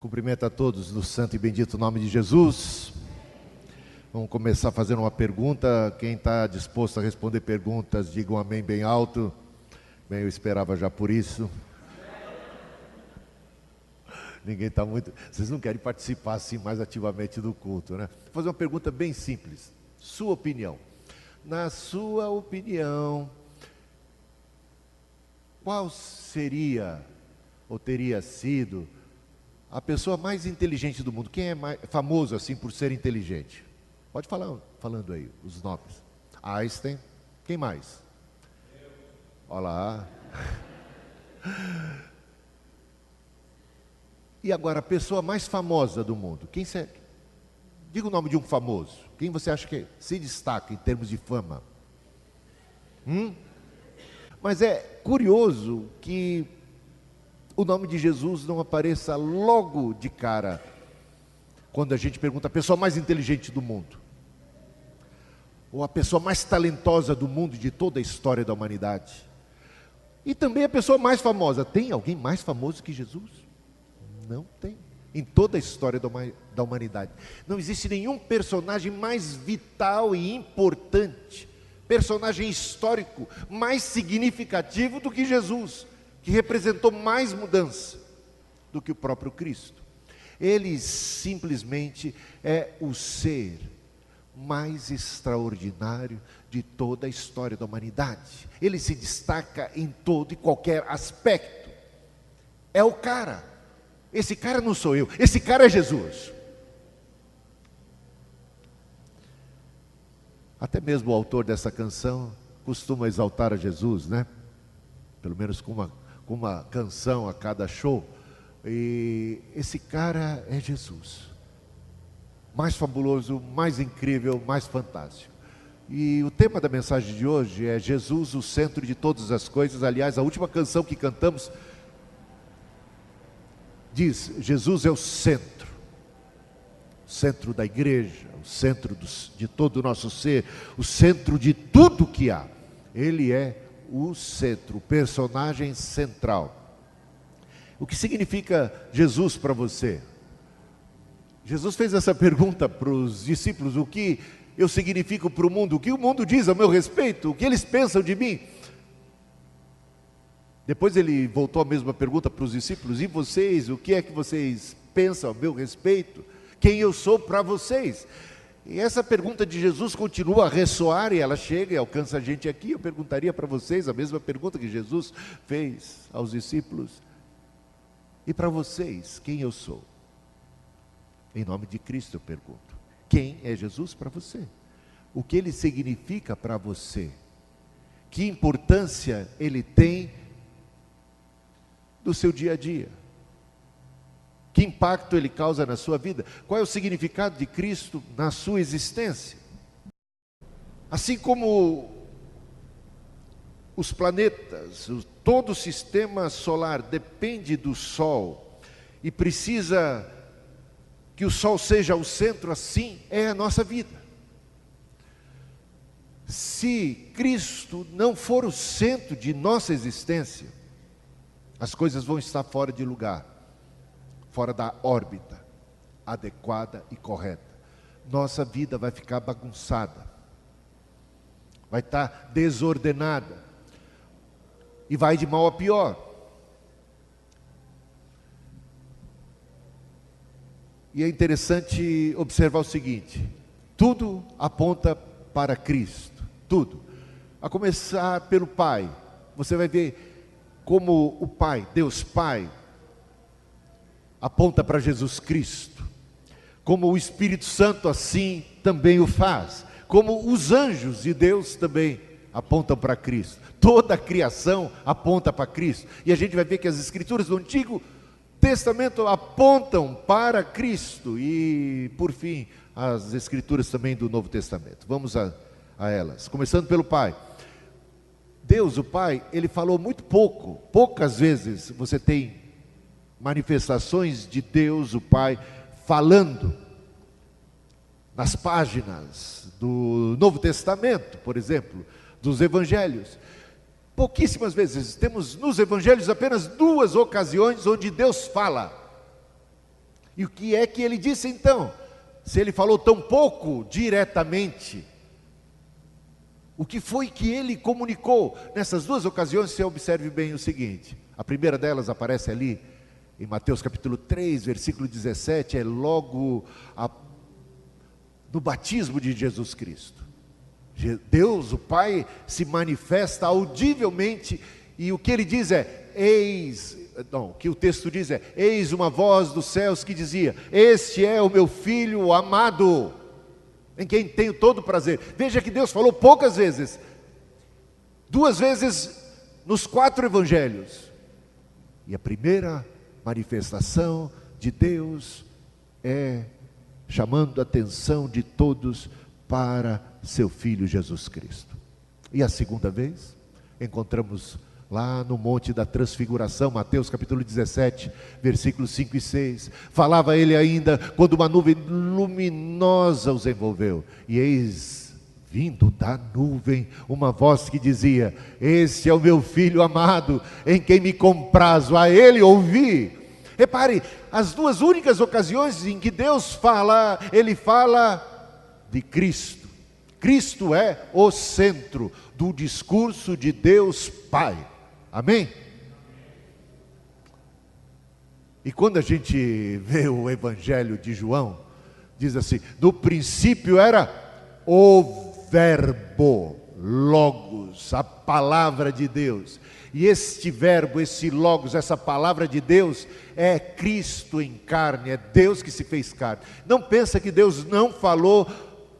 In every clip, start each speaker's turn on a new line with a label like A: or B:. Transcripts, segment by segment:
A: Cumprimento a todos no santo e bendito nome de Jesus. Vamos começar fazendo uma pergunta. Quem está disposto a responder perguntas, diga um amém bem alto. Bem, eu esperava já por isso. Ninguém está muito... Vocês não querem participar assim mais ativamente do culto, né? Vou fazer uma pergunta bem simples. Sua opinião. Na sua opinião, qual seria ou teria sido a pessoa mais inteligente do mundo? Quem é mais famoso assim por ser inteligente? Pode falar, falando aí, os nomes. Einstein. Quem mais? Olha lá. E agora, a pessoa mais famosa do mundo. Quem você... Diga o nome de um famoso. Quem você acha que se destaca em termos de fama? Mas é curioso que o nome de Jesus não apareça logo de cara quando a gente pergunta a pessoa mais inteligente do mundo, ou a pessoa mais talentosa do mundo, de toda a história da humanidade, e também a pessoa mais famosa. Tem alguém mais famoso que Jesus? Não tem. Em toda a história da humanidade não existe nenhum personagem mais vital e importante, personagem histórico mais significativo do que Jesus, que representou mais mudança do que o próprio Cristo. Ele simplesmente é o ser mais extraordinário de toda a história da humanidade. Ele se destaca em todo e qualquer aspecto. É o cara. Esse cara não sou eu, esse cara é Jesus. Até mesmo o autor dessa canção costuma exaltar a Jesus, né? Pelo menos com uma canção a cada show. E esse cara é Jesus. Mais fabuloso, mais incrível, mais fantástico. E o tema da mensagem de hoje é Jesus, o centro de todas as coisas. Aliás, a última canção que cantamos diz: Jesus é o centro da igreja, o centro de todo o nosso ser, o centro de tudo que há. Ele é o centro, o personagem central. O que significa Jesus para você? Jesus fez essa pergunta para os discípulos: o que eu significo para o mundo? O que o mundo diz a meu respeito? O que eles pensam de mim? Depois ele voltou a mesma pergunta para os discípulos: e vocês, o que é que vocês pensam a meu respeito? Quem eu sou para vocês? E essa pergunta de Jesus continua a ressoar e ela chega e alcança a gente aqui. Eu perguntaria para vocês a mesma pergunta que Jesus fez aos discípulos: e para vocês, quem eu sou? Em nome de Cristo eu pergunto: quem é Jesus para você? O que ele significa para você? Que importância ele tem do seu dia a dia? Que impacto ele causa na sua vida? Qual é o significado de Cristo na sua existência? Assim como os planetas, todo o sistema solar depende do Sol e precisa que o Sol seja o centro, assim é a nossa vida. Se Cristo não for o centro de nossa existência, as coisas vão estar fora de lugar, fora da órbita adequada e correta. Nossa vida vai ficar bagunçada, vai estar desordenada e vai de mal a pior. E é interessante observar o seguinte: tudo aponta para Cristo, tudo. A começar pelo Pai. Você vai ver como o Pai, Deus Pai, aponta para Jesus Cristo, como o Espírito Santo assim também o faz, como os anjos de Deus também apontam para Cristo. Toda a criação aponta para Cristo. E a gente vai ver que as Escrituras do Antigo Testamento apontam para Cristo. E, por fim, as Escrituras também do Novo Testamento. Vamos a elas, começando pelo Pai. Deus, o Pai, ele falou muito pouco. Poucas vezes você tem manifestações de Deus, o Pai, falando nas páginas do Novo Testamento, por exemplo, dos Evangelhos. Pouquíssimas vezes. Temos nos Evangelhos apenas 2 ocasiões onde Deus fala. E o que é que ele disse então? Se ele falou tão pouco diretamente, o que foi que ele comunicou? Nessas duas ocasiões, você observe bem o seguinte. A primeira delas aparece ali em Mateus capítulo 3, versículo 17, é logo no batismo de Jesus Cristo. Deus, o Pai, se manifesta audivelmente, e o que ele diz é, o que o texto diz é, eis uma voz dos céus que dizia, este é o meu filho amado, em quem tenho todo prazer. Veja que Deus falou poucas vezes, 2 vezes nos 4 evangelhos, e a primeira manifestação de Deus é chamando a atenção de todos para seu Filho Jesus Cristo. E a segunda vez, encontramos lá no Monte da Transfiguração, Mateus capítulo 17, versículos 5 e 6, falava ele ainda, quando uma nuvem luminosa os envolveu, e eis, vindo da nuvem, uma voz que dizia, este é o meu Filho amado, em quem me comprazo, a ele ouvi. Repare, as 2 únicas ocasiões em que Deus fala, ele fala de Cristo. Cristo é o centro do discurso de Deus Pai. Amém? E quando a gente vê o Evangelho de João, diz assim, no princípio era o Verbo, Logos, a palavra de Deus. E este verbo, esse Logos, essa palavra de Deus, é Cristo em carne, é Deus que se fez carne. Não pensa que Deus não falou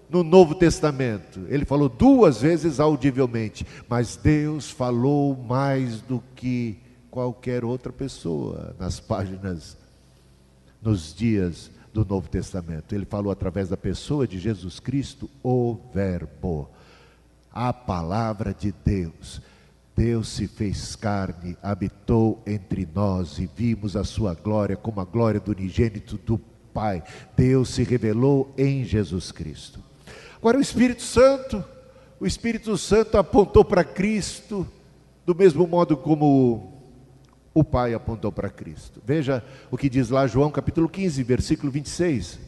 A: no Novo Testamento, ele falou 2 vezes audivelmente, mas Deus falou mais do que qualquer outra pessoa nas páginas, nos dias do Novo Testamento. Ele falou através da pessoa de Jesus Cristo, o Verbo, a palavra de Deus. Deus se fez carne, habitou entre nós e vimos a sua glória como a glória do unigênito do Pai. Deus se revelou em Jesus Cristo. Agora o Espírito Santo apontou para Cristo, do mesmo modo como o Pai apontou para Cristo. Veja o que diz lá João capítulo 15, versículo 26.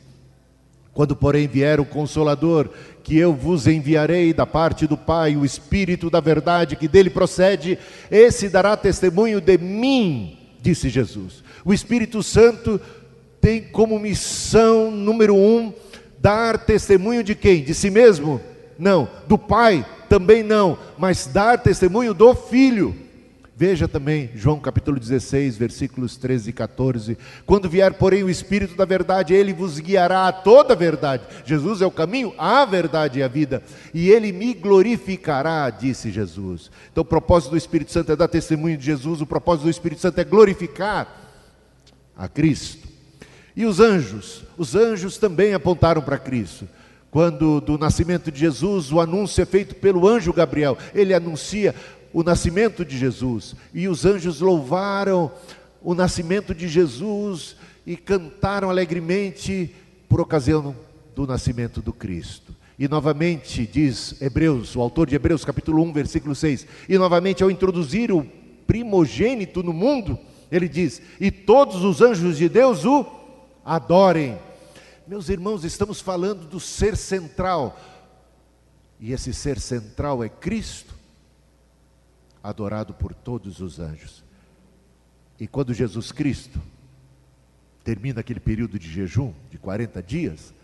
A: Quando porém vier o Consolador, que eu vos enviarei da parte do Pai, o Espírito da verdade que dele procede, esse dará testemunho de mim, disse Jesus. O Espírito Santo tem como missão número 1, dar testemunho de quem? De si mesmo? Não. Do Pai? Também não. Mas dar testemunho do Filho. Veja também João capítulo 16, versículos 13 e 14. Quando vier, porém, o Espírito da verdade, ele vos guiará a toda a verdade. Jesus é o caminho, a verdade e a vida. E ele me glorificará, disse Jesus. Então o propósito do Espírito Santo é dar testemunho de Jesus. O propósito do Espírito Santo é glorificar a Cristo. E os anjos também apontaram para Cristo. Quando do nascimento de Jesus, o anúncio é feito pelo anjo Gabriel. Ele anuncia o nascimento de Jesus. E os anjos louvaram o nascimento de Jesus e cantaram alegremente por ocasião do nascimento do Cristo. E novamente diz Hebreus, o autor de Hebreus capítulo 1, versículo 6. E novamente ao introduzir o primogênito no mundo, ele diz, e todos os anjos de Deus o adorem. Meus irmãos, estamos falando do ser central, e esse ser central é Cristo, adorado por todos os anjos. E quando Jesus Cristo termina aquele período de jejum de 40 dias,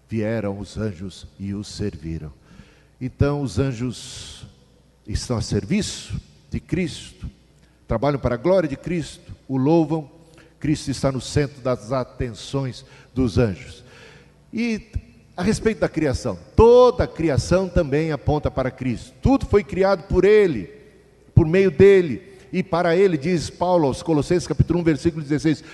A: vieram os anjos e os serviram. Então os anjos estão a serviço de Cristo, trabalham para a glória de Cristo, o louvam. Cristo está no centro das atenções dos anjos. E a respeito da criação, toda a criação também aponta para Cristo. Tudo foi criado por Ele, por meio dEle, e para Ele, diz Paulo aos Colossenses capítulo 1, versículo 16,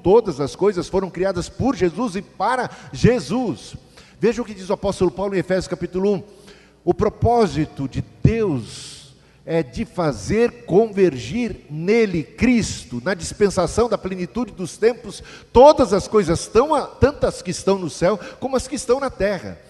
A: todas as coisas foram criadas por Jesus e para Jesus. Veja o que diz o apóstolo Paulo em Efésios capítulo 1, o propósito de Deus é de fazer convergir nele, Cristo, na dispensação da plenitude dos tempos, todas as coisas, tanto as que estão no céu, como as que estão na terra.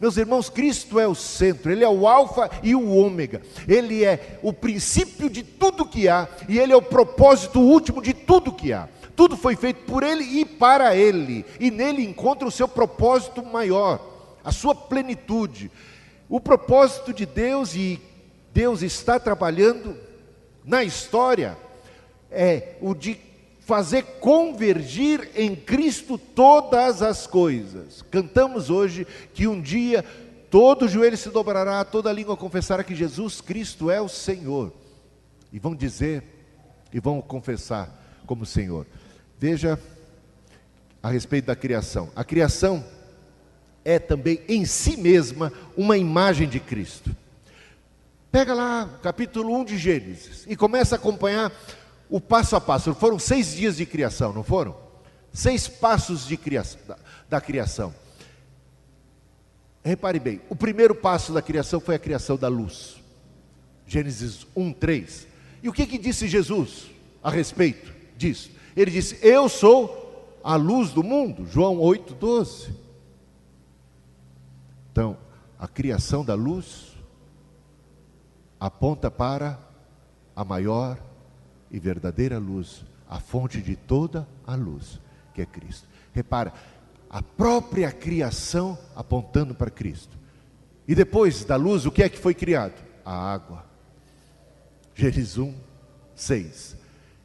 A: Meus irmãos, Cristo é o centro, Ele é o alfa e o ômega, Ele é o princípio de tudo que há, e Ele é o propósito último de tudo que há. Tudo foi feito por Ele e para Ele, e nele encontra o seu propósito maior, a sua plenitude. O propósito de Deus, e Deus está trabalhando na história, é o de fazer convergir em Cristo todas as coisas. Cantamos hoje que um dia todo joelho se dobrará, toda língua confessará que Jesus Cristo é o Senhor, e vão dizer, e vão confessar como Senhor. Veja a respeito da criação. A criação é também em si mesma uma imagem de Cristo. Pega lá capítulo 1 de Gênesis e começa a acompanhar o passo a passo. Foram 6 dias de criação, não foram? 6 passos de criação, da criação. Repare bem, o primeiro passo da criação foi a criação da luz. Gênesis 1:3. E o que disse Jesus a respeito disso? Ele disse: eu sou a luz do mundo. João 8:12. Então, a criação da luz aponta para a maior e verdadeira luz, a fonte de toda a luz, que é Cristo. Repara, a própria criação apontando para Cristo. E depois da luz, o que é que foi criado? A água. Gênesis 1:6.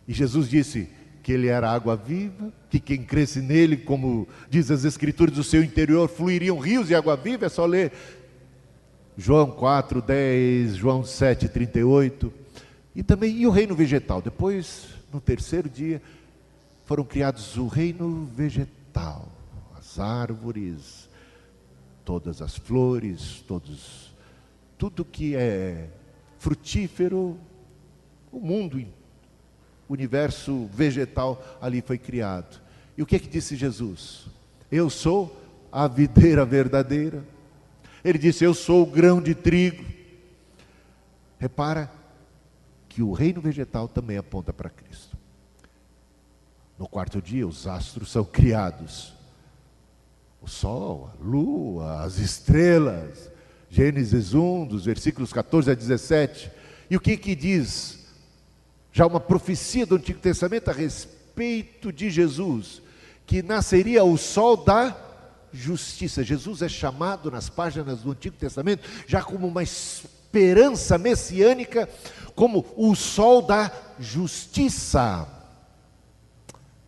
A: E Jesus disse que Ele era água viva, que quem cresce nele, como diz as Escrituras, do seu interior fluiriam rios de água viva. É só ler João 4:10, João 7:38. E também o reino vegetal. Depois, no terceiro dia, foram criados o reino vegetal. As árvores, todas as flores, tudo que é frutífero, o mundo, o universo vegetal ali foi criado. E o que disse Jesus? Eu sou a videira verdadeira. Ele disse: eu sou o grão de trigo. Repara que o reino vegetal também aponta para Cristo. No quarto dia, os astros são criados. O sol, a lua, as estrelas. Gênesis 1, dos versículos 14 a 17. E o que diz? Já uma profecia do Antigo Testamento a respeito de Jesus, que nasceria o sol da justiça. Jesus é chamado nas páginas do Antigo Testamento já como uma esperança messiânica, como o sol da justiça.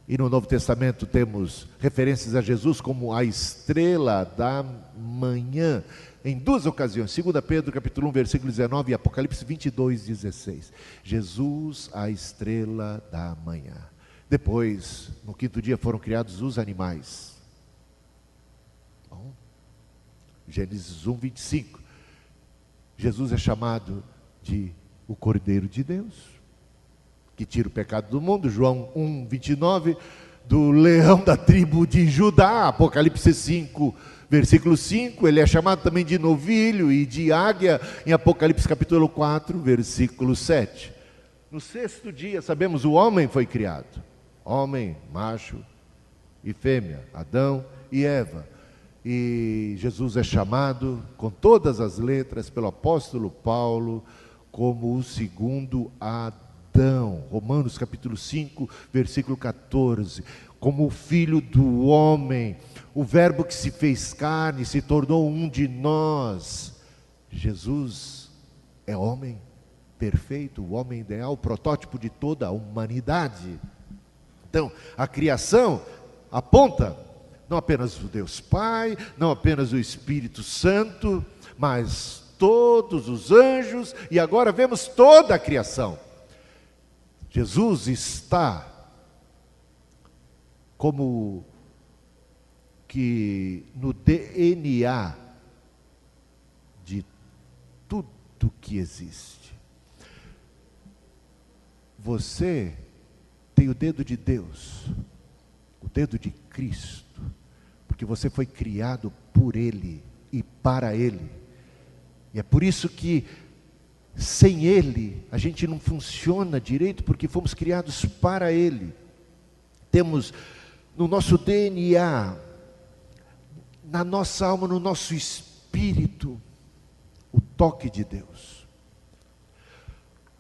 A: E no Novo Testamento temos referências a Jesus como a estrela da manhã, em 2 ocasiões, 2 Pedro capítulo 1, versículo 19 e Apocalipse 22:16. Jesus, a estrela da manhã. Depois, no quinto dia, foram criados os animais. Bom, Gênesis 1:25. Jesus é chamado de o Cordeiro de Deus, que tira o pecado do mundo. João 1:29, do leão da tribo de Judá. Apocalipse 5, versículo 5, ele é chamado também de novilho e de águia, em Apocalipse capítulo 4, versículo 7. No sexto dia, sabemos, o homem foi criado. Homem, macho e fêmea, Adão e Eva. E Jesus é chamado, com todas as letras, pelo apóstolo Paulo, como o segundo Adão. Romanos capítulo 5, versículo 14. Como o filho do homem, o verbo que se fez carne, se tornou um de nós. Jesus é homem perfeito, o homem ideal, o protótipo de toda a humanidade. Então, a criação aponta não apenas o Deus Pai, não apenas o Espírito Santo, mas todos os anjos, e agora vemos toda a criação. Jesus está como que no DNA de tudo que existe. Você tem o dedo de Deus, o dedo de Cristo, porque você foi criado por Ele e para Ele. E é por isso que sem Ele a gente não funciona direito, porque fomos criados para Ele. Temos no nosso DNA, na nossa alma, no nosso espírito, o toque de Deus.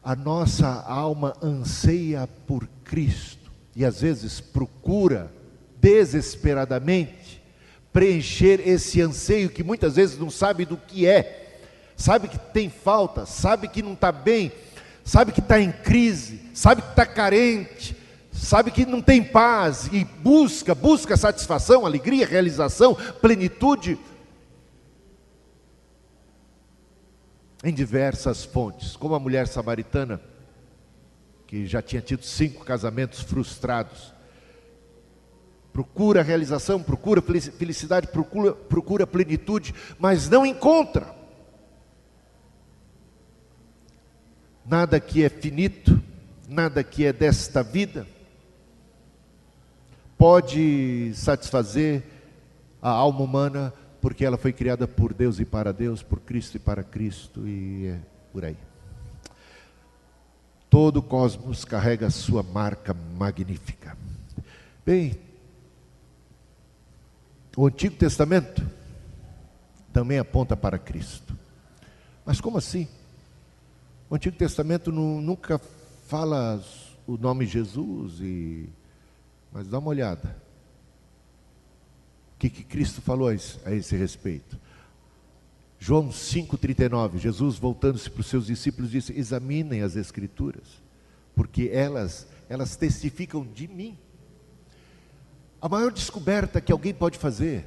A: A nossa alma anseia por Cristo. e às vezes procura desesperadamente preencher esse anseio que muitas vezes não sabe do que é, sabe que tem falta, sabe que não está bem, sabe que está em crise, sabe que está carente, sabe que não tem paz, e busca satisfação, alegria, realização, plenitude em diversas fontes, como a mulher samaritana, que já tinha tido 5 casamentos frustrados. Procura realização, procura felicidade, procura plenitude, mas não encontra. Nada que é finito, nada que é desta vida, pode satisfazer a alma humana, porque ela foi criada por Deus e para Deus, por Cristo e para Cristo, e é por aí. Todo o cosmos carrega a sua marca magnífica. Bem, o Antigo Testamento também aponta para Cristo. Mas como assim? O Antigo Testamento nunca fala o nome Jesus, mas dá uma olhada. O que Cristo falou a esse respeito? João 5,39, Jesus voltando-se para os seus discípulos disse: examinem as Escrituras, porque elas testificam de mim. A maior descoberta que alguém pode fazer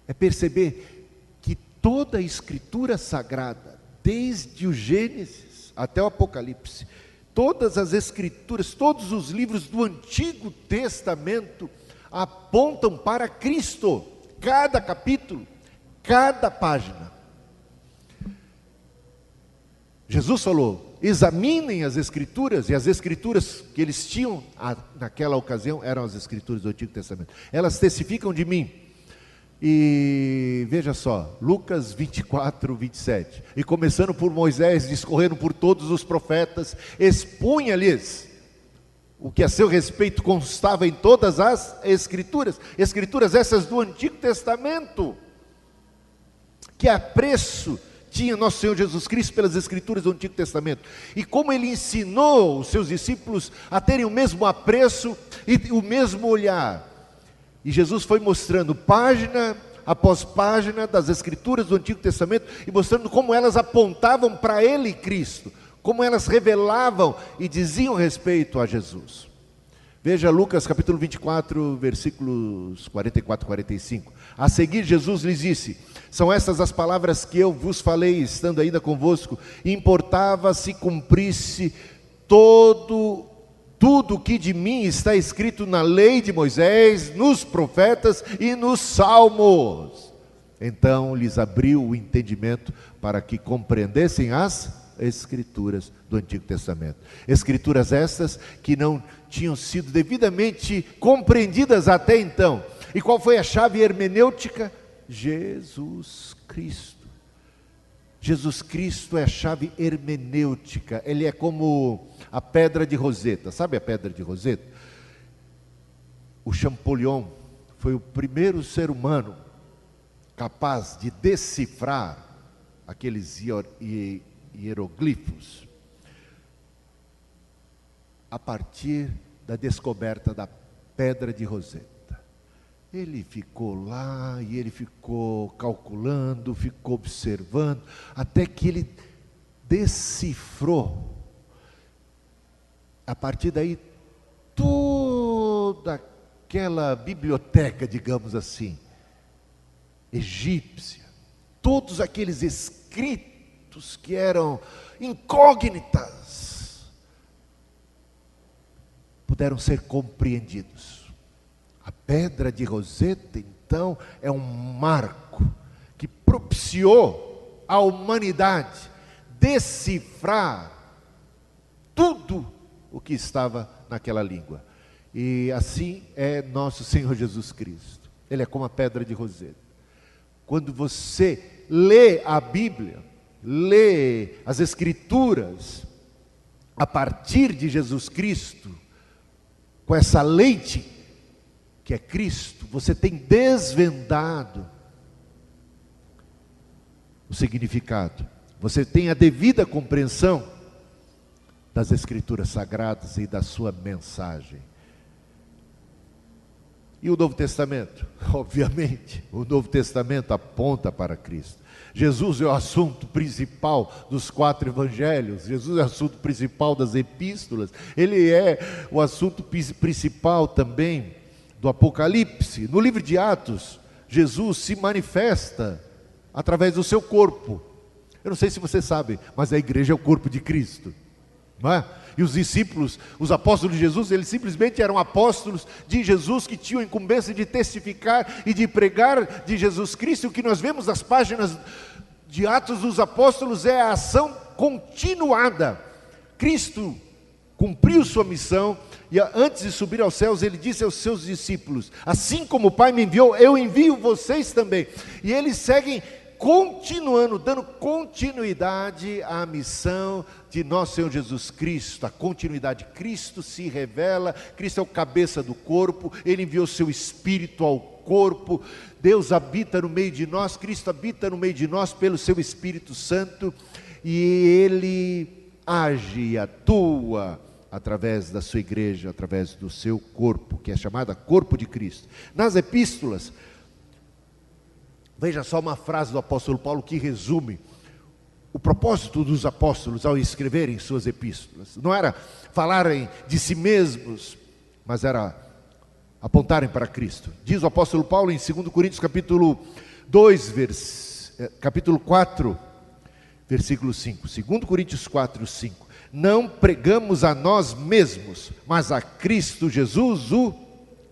A: é perceber que toda a Escritura Sagrada, desde o Gênesis até o Apocalipse, todas as Escrituras, todos os livros do Antigo Testamento apontam para Cristo, cada capítulo, cada página. Jesus falou: examinem as Escrituras, e as Escrituras que eles tinham naquela ocasião eram as Escrituras do Antigo Testamento. Elas testificam de mim. E veja só, Lucas 24, 27. E começando por Moisés, discorrendo por todos os profetas, expunha-lhes o que a seu respeito constava em todas as Escrituras. Escrituras essas do Antigo Testamento. Que apreço tinha nosso Senhor Jesus Cristo pelas Escrituras do Antigo Testamento, e como Ele ensinou os seus discípulos a terem o mesmo apreço e o mesmo olhar. E Jesus foi mostrando página após página das Escrituras do Antigo Testamento, e mostrando como elas apontavam para Ele, Cristo, como elas revelavam e diziam respeito a Jesus. Veja Lucas capítulo 24, versículos 44 e 45. A seguir Jesus lhes disse: são estas as palavras que eu vos falei, estando ainda convosco. Importava se cumprisse tudo que de mim está escrito na lei de Moisés, nos profetas e nos salmos. Então lhes abriu o entendimento para que compreendessem as Escrituras do Antigo Testamento. Escrituras estas que não tinham sido devidamente compreendidas até então. E qual foi a chave hermenêutica? Jesus Cristo. Jesus Cristo é a chave hermenêutica. Ele é como a pedra de Roseta. Sabe a pedra de Roseta? O Champollion foi o primeiro ser humano capaz de decifrar aqueles hieroglifos a partir da descoberta da pedra de Roseta. Ele ficou lá e ele ficou calculando, ficou observando, até que ele decifrou. A partir daí, toda aquela biblioteca, digamos assim, egípcia, todos aqueles escritos que eram incógnitas, puderam ser compreendidos. A pedra de Roseta, então, é um marco que propiciou à humanidade decifrar tudo o que estava naquela língua. E assim é nosso Senhor Jesus Cristo. Ele é como a pedra de Roseta. Quando você lê a Bíblia, lê as Escrituras a partir de Jesus Cristo, com essa lente que é Cristo, você tem desvendado o significado, você tem a devida compreensão das Escrituras Sagradas e da sua mensagem. E o Novo Testamento? Obviamente, o Novo Testamento aponta para Cristo. Jesus é o assunto principal dos 4 evangelhos, Jesus é o assunto principal das epístolas, ele é o assunto principal também do Apocalipse. No livro de Atos, Jesus se manifesta através do seu corpo. Eu não sei se você sabe, mas a igreja é o corpo de Cristo, não é? E os discípulos, os apóstolos de Jesus, eles simplesmente eram apóstolos de Jesus que tinham a incumbência de testificar e de pregar de Jesus Cristo. O que nós vemos nas páginas de Atos dos Apóstolos é a ação continuada. Cristo cumpriu sua missão e antes de subir aos céus ele disse aos seus discípulos: assim como o Pai me enviou, eu envio vocês também. E eles seguem continuando, dando continuidade à missão de nosso Senhor Jesus Cristo. A continuidade, Cristo se revela, Cristo é o cabeça do corpo, Ele enviou seu Espírito ao corpo, Deus habita no meio de nós, Cristo habita no meio de nós pelo seu Espírito Santo, e Ele age e atua através da sua igreja, através do seu corpo, que é chamada corpo de Cristo. Nas epístolas, veja só uma frase do apóstolo Paulo que resume o propósito dos apóstolos ao escreverem suas epístolas. Não era falarem de si mesmos, mas era apontarem para Cristo. Diz o apóstolo Paulo em 2 Coríntios capítulo 4, versículo 5. 2 Coríntios 4, 5. Não pregamos a nós mesmos, mas a Cristo Jesus, o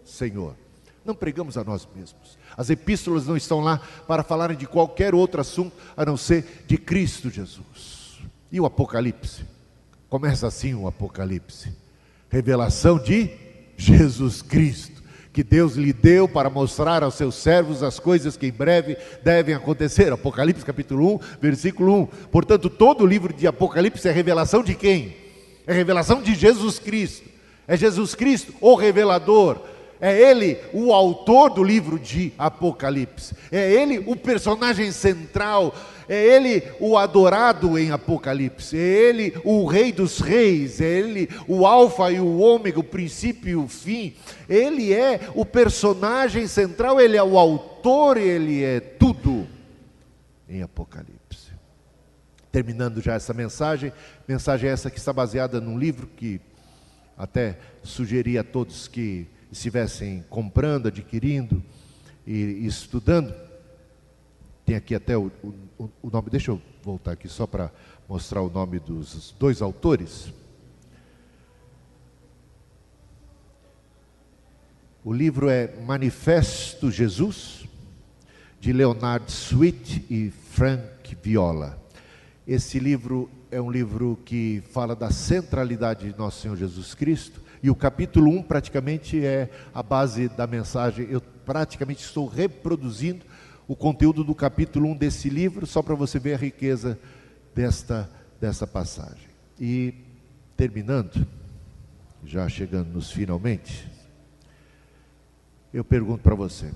A: Senhor. Não pregamos a nós mesmos. As epístolas não estão lá para falarem de qualquer outro assunto a não ser de Cristo Jesus. E o Apocalipse? Começa assim o Apocalipse: revelação de Jesus Cristo, que Deus lhe deu para mostrar aos seus servos as coisas que em breve devem acontecer. Apocalipse capítulo 1, versículo 1. Portanto, todo o livro de Apocalipse é revelação de quem? É revelação de Jesus Cristo. É Jesus Cristo o revelador. É Ele o autor do livro de Apocalipse. É Ele o personagem central. É Ele o adorado em Apocalipse. É Ele o Rei dos Reis. É Ele o Alfa e o Ômega, o princípio e o fim. Ele é o personagem central. Ele é o autor. Ele é tudo em Apocalipse. Terminando já essa mensagem essa que está baseada num livro que até sugeri a todos que estivessem comprando, adquirindo e estudando. Tem aqui até o nome, deixa eu voltar aqui só para mostrar o nome dos 2 autores. O livro é Manifesto Jesus, de Leonard Sweet e Frank Viola. Esse livro é um livro que fala da centralidade de nosso Senhor Jesus Cristo. E o capítulo 1 praticamente é a base da mensagem. Eu praticamente estou reproduzindo o conteúdo do capítulo 1 desse livro, só para você ver a riqueza dessa passagem. E terminando, já chegando nos finalmente, eu pergunto para você: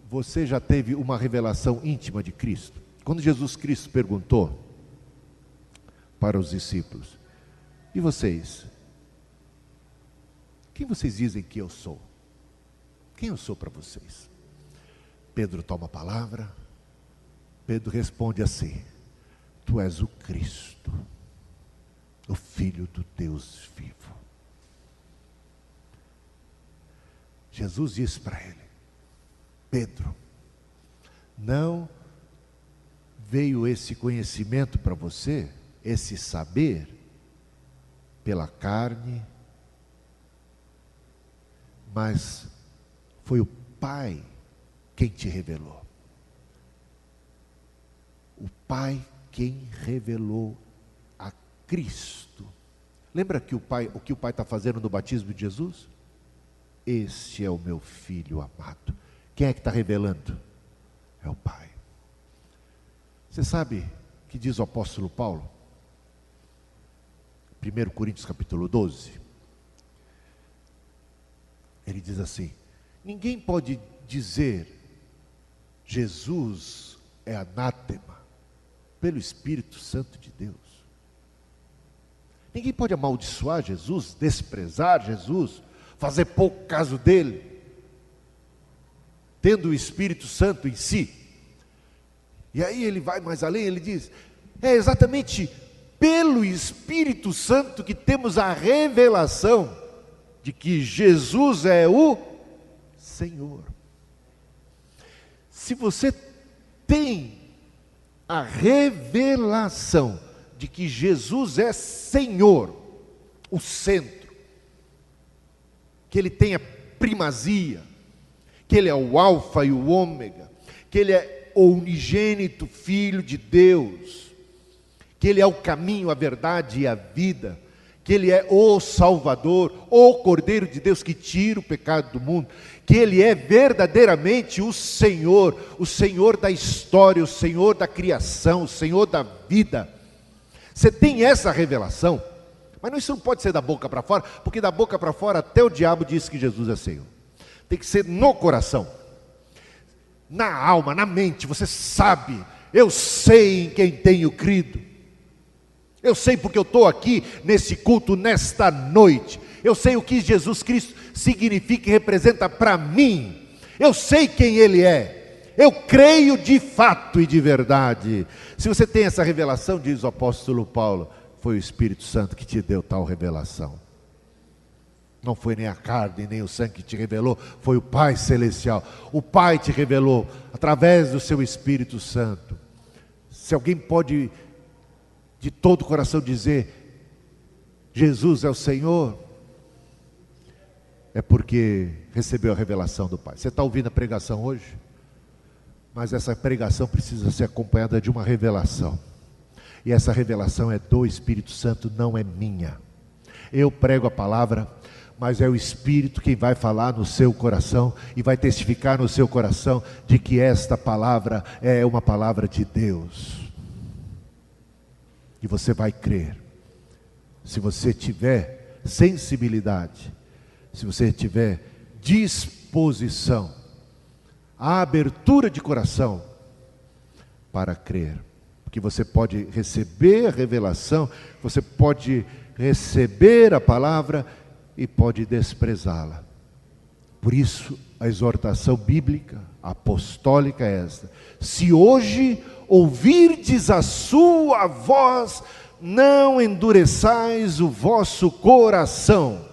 A: você já teve uma revelação íntima de Cristo? Quando Jesus Cristo perguntou para os discípulos: e vocês? Quem vocês dizem que eu sou? Quem eu sou para vocês? Pedro toma a palavra. Pedro responde assim: tu és o Cristo, o Filho do Deus vivo. Jesus disse para ele: Pedro, não veio esse conhecimento para você, esse saber, pela carne, mas foi o Pai quem te revelou. O Pai quem revelou a Cristo. Lembra que o que o Pai está fazendo no batismo de Jesus? Este é o meu Filho amado. Quem é que está revelando? É o Pai. Você sabe que diz o apóstolo Paulo? 1 Coríntios capítulo 12. Ele diz assim: ninguém pode dizer Jesus é anátema pelo Espírito Santo de Deus. Ninguém pode amaldiçoar Jesus, desprezar Jesus, fazer pouco caso dele, tendo o Espírito Santo em si. E aí ele vai mais além, ele diz, é exatamente pelo Espírito Santo que temos a revelação de que Jesus é o Senhor. Se você tem a revelação de que Jesus é Senhor, o centro, que Ele tem a primazia, que Ele é o alfa e o ômega, que Ele é o unigênito Filho de Deus, que Ele é o caminho, a verdade e a vida, que Ele é o Salvador, o Cordeiro de Deus que tira o pecado do mundo, que Ele é verdadeiramente o Senhor da história, o Senhor da criação, o Senhor da vida. Você tem essa revelação, mas isso não pode ser da boca para fora, porque da boca para fora até o diabo diz que Jesus é Senhor. Tem que ser no coração, na alma, na mente. Você sabe, eu sei em quem tenho crido. Eu sei porque eu estou aqui nesse culto, nesta noite. Eu sei o que Jesus Cristo significa e representa para mim. Eu sei quem Ele é. Eu creio de fato e de verdade. Se você tem essa revelação, diz o apóstolo Paulo, foi o Espírito Santo que te deu tal revelação. Não foi nem a carne, nem o sangue que te revelou, foi o Pai Celestial. O Pai te revelou através do seu Espírito Santo. Se alguém pode de todo o coração dizer, Jesus é o Senhor, é porque recebeu a revelação do Pai. Você está ouvindo a pregação hoje? Mas essa pregação precisa ser acompanhada de uma revelação. E essa revelação é do Espírito Santo, não é minha. Eu prego a palavra, mas é o Espírito quem vai falar no seu coração e vai testificar no seu coração de que esta palavra é uma palavra de Deus. E você vai crer, se você tiver sensibilidade, se você tiver disposição, a abertura de coração para crer, porque você pode receber a revelação, você pode receber a palavra e pode desprezá-la. Por isso a exortação bíblica, apostólica é esta: se hoje ouvirdes a sua voz, não endureçais o vosso coração.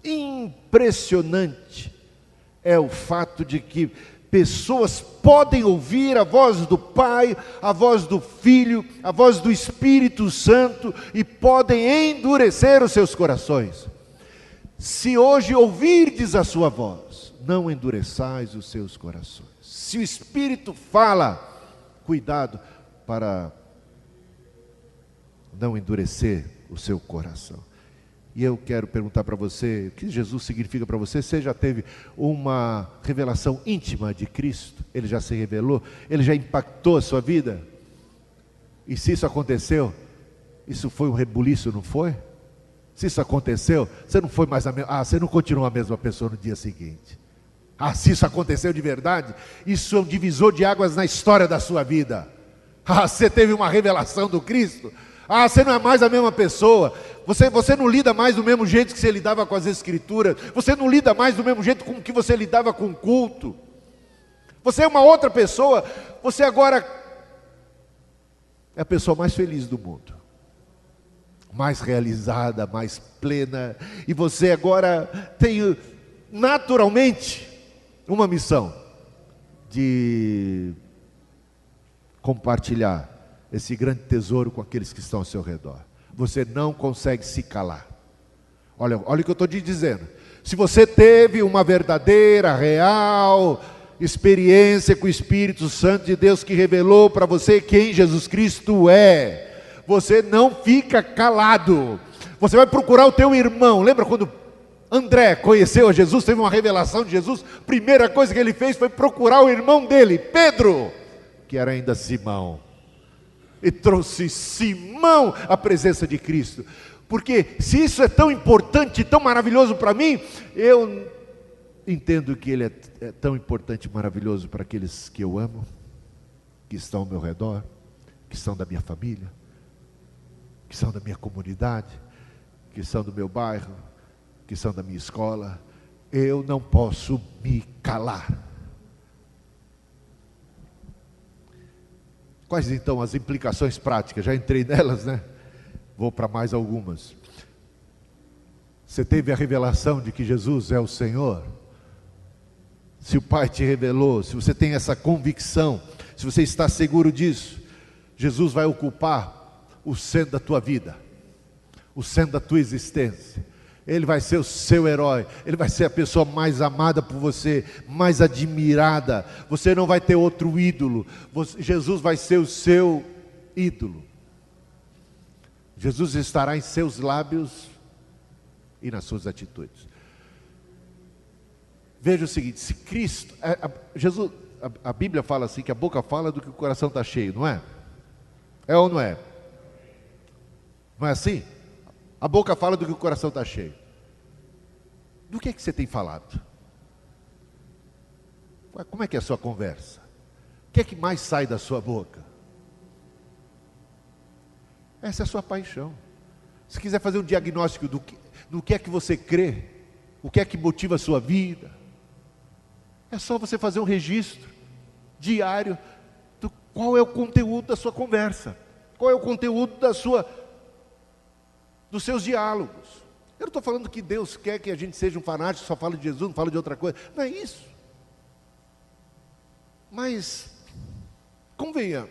A: Impressionante é o fato de que pessoas podem ouvir a voz do Pai, a voz do Filho, a voz do Espírito Santo e podem endurecer os seus corações. Se hoje ouvirdes a sua voz, não endureçais os seus corações. Se o Espírito fala, cuidado para não endurecer o seu coração. E eu quero perguntar para você, o que Jesus significa para você? Você já teve uma revelação íntima de Cristo? Ele já se revelou? Ele já impactou a sua vida? E se isso aconteceu, isso foi um rebuliço, não foi? Se isso aconteceu, você não foi mais a mesma, você não continua a mesma pessoa no dia seguinte. Se isso aconteceu de verdade, isso é um divisor de águas na história da sua vida. Você teve uma revelação do Cristo. Você não é mais a mesma pessoa. Você não lida mais do mesmo jeito que você lidava com as Escrituras. Você não lida mais do mesmo jeito com que você lidava com o culto. Você é uma outra pessoa. Você agora é a pessoa mais feliz do mundo, mais realizada, mais plena. E você agora tem naturalmente uma missão de compartilhar esse grande tesouro com aqueles que estão ao seu redor. Você não consegue se calar. Olha o que eu estou te dizendo. Se você teve uma verdadeira, real experiência com o Espírito Santo de Deus que revelou para você quem Jesus Cristo é, você não fica calado. Você vai procurar o teu irmão. Lembra quando André conheceu a Jesus, teve uma revelação de Jesus? A primeira coisa que ele fez foi procurar o irmão dele, Pedro, que era ainda Simão. E trouxe Simão à presença de Cristo. Porque se isso é tão importante, tão maravilhoso para mim, eu entendo que ele é tão importante e maravilhoso para aqueles que eu amo, que estão ao meu redor, que são da minha família, que são da minha comunidade, que são do meu bairro, que são da minha escola. eu não posso me calar. Quais então as implicações práticas? Já entrei nelas, né? Vou para mais algumas. Você teve a revelação de que Jesus é o Senhor? Se o Pai te revelou, se você tem essa convicção, se você está seguro disso, Jesus vai ocupar o centro da tua vida, o centro da tua existência. Ele vai ser o seu herói, Ele vai ser a pessoa mais amada por você, mais admirada. Você não vai ter outro ídolo, Jesus vai ser o seu ídolo. Jesus estará em seus lábios e nas suas atitudes. Veja o seguinte, se Cristo, Jesus, a Bíblia fala assim, que a boca fala do que o coração está cheio, não é? É ou não é? Não é assim? A boca fala do que o coração está cheio. Do que você tem falado? Como é que é a sua conversa? O que é que mais sai da sua boca? Essa é a sua paixão. Se quiser fazer um diagnóstico do que é que você crê, o que é que motiva a sua vida, é só você fazer um registro diário do qual é o conteúdo da sua conversa, qual é o conteúdo dos seus diálogos. Eu não estou falando que Deus quer que a gente seja um fanático, só fala de Jesus, não fala de outra coisa, não é isso. Mas, convenhamos,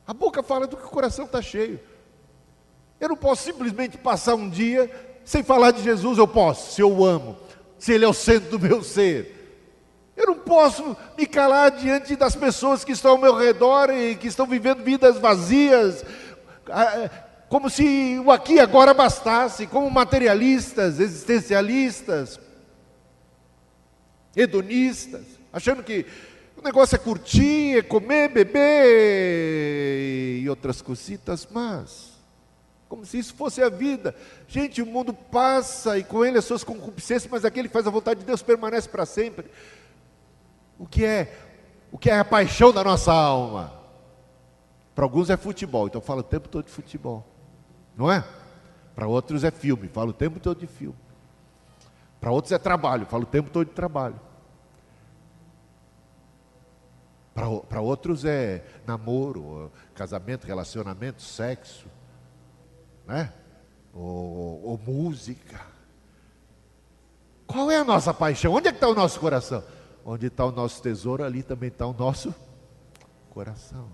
A: a boca fala do que o coração está cheio. Eu não posso simplesmente passar um dia sem falar de Jesus. Eu posso, se eu o amo, se Ele é o centro do meu ser. Eu não posso me calar diante das pessoas que estão ao meu redor e que estão vivendo vidas vazias, como se o aqui e agora bastasse, como materialistas, existencialistas, hedonistas, achando que o negócio é curtir, é comer, beber e outras cositas, mas como se isso fosse a vida. Gente, o mundo passa e com ele as suas concupiscências, mas aquele que faz a vontade de Deus permanece para sempre. O que é a paixão da nossa alma? Para alguns é futebol, então fala o tempo todo de futebol, não é? Para outros é filme, fala o tempo todo de filme. Para outros é trabalho, fala o tempo todo de trabalho. Para outros é namoro, casamento, relacionamento, sexo, né? Ou música. Qual é a nossa paixão? Onde é que está o nosso coração? Onde está o nosso tesouro, ali também está o nosso coração.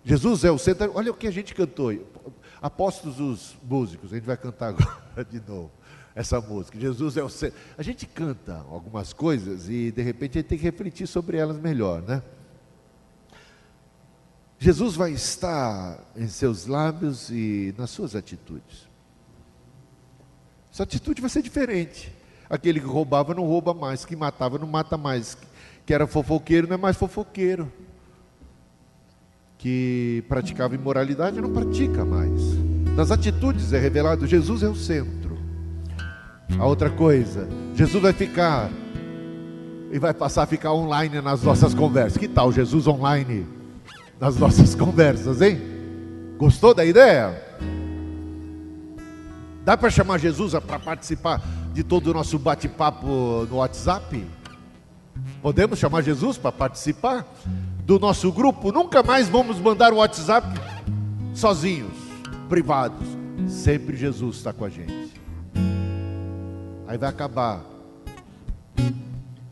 A: Jesus é o centro. Olha o que a gente cantou, Apóstolos dos Músicos, a gente vai cantar agora de novo essa música. Jesus é o centro. A gente canta algumas coisas e de repente a gente tem que refletir sobre elas melhor, né? Jesus vai estar em seus lábios e nas suas atitudes. Sua atitude vai ser diferente. Aquele que roubava não rouba mais, que matava não mata mais, que era fofoqueiro não é mais fofoqueiro, que praticava imoralidade não pratica mais. Nas atitudes é revelado, Jesus é o centro. A outra coisa, Jesus vai ficar e vai passar a ficar online nas nossas conversas. Que tal Jesus online nas nossas conversas, hein? Gostou da ideia? Dá para chamar Jesus para participar de todo o nosso bate-papo no WhatsApp? Podemos chamar Jesus para participar do nosso grupo? Nunca mais vamos mandar o WhatsApp sozinhos, privados. Sempre Jesus está com a gente. Aí vai acabar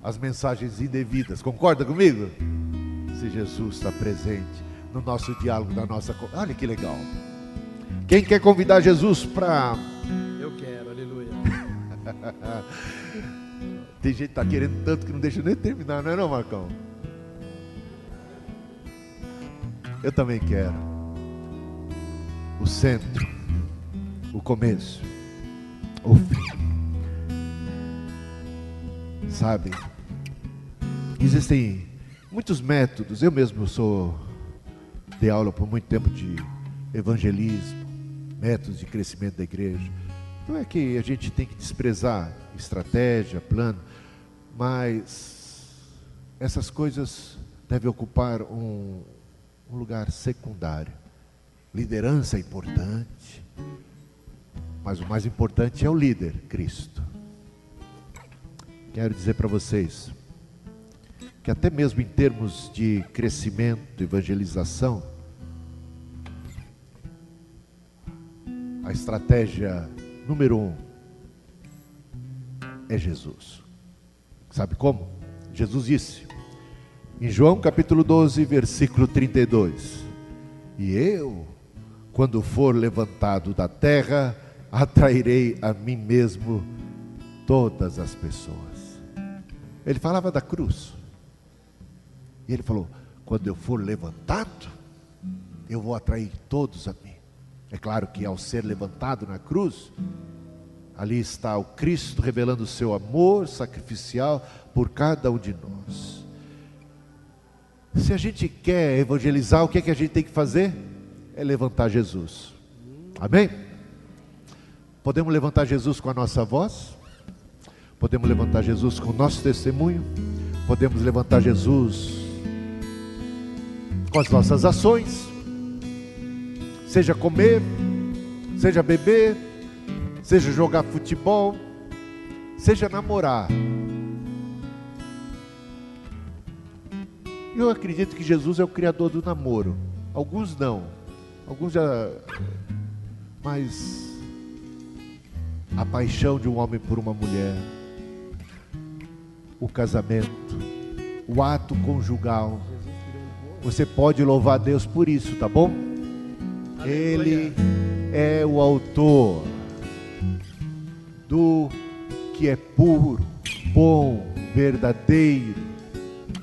A: as mensagens indevidas. Concorda comigo? Se Jesus está presente no nosso diálogo, na nossa... Olha que legal. Quem quer convidar Jesus para...
B: Eu quero, aleluia.
A: Tem gente que está querendo tanto que não deixa nem terminar, não é não, Marcão? Eu também quero. O centro, o começo, o fim. Sabe, existem muitos métodos. Eu mesmo dei aula por muito tempo de evangelismo, métodos de crescimento da igreja. Não é que a gente tem que desprezar estratégia, plano, mas essas coisas devem ocupar um lugar secundário. Liderança é importante, Mas o mais importante é o líder, Cristo. Quero dizer para vocês que até mesmo em termos de crescimento, evangelização, a estratégia número 1 é Jesus. Sabe como? Jesus disse, em João capítulo 12, versículo 32, e eu, quando for levantado da terra, atrairei a mim mesmo todas as pessoas. Ele falava da cruz. E ele falou, quando eu for levantado, eu vou atrair todos a mim. É claro que ao ser levantado na cruz, ali está o Cristo revelando o seu amor sacrificial por cada um de nós. Se a gente quer evangelizar, o que é que a gente tem que fazer? É levantar Jesus. Amém? Podemos levantar Jesus com a nossa voz? Podemos levantar Jesus com o nosso testemunho? Podemos levantar Jesus com as nossas ações? Seja comer, seja beber, seja jogar futebol, seja namorar. Eu acredito que Jesus é o criador do namoro. Alguns não. Alguns já... Mas a paixão de um homem por uma mulher, o casamento, o ato conjugal, você pode louvar a Deus por isso, tá bom? Ele é o autor do que é puro, bom, verdadeiro,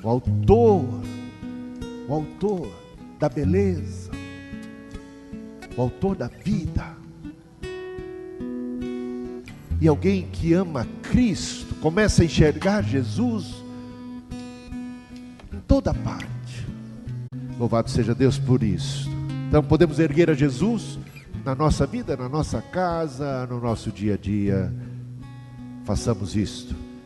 A: o autor da beleza, o autor da vida. E alguém que ama Cristo começa a enxergar Jesus em toda parte. Louvado seja Deus por isso. Então podemos erguer a Jesus na nossa vida, na nossa casa, no nosso dia a dia. Façamos isto.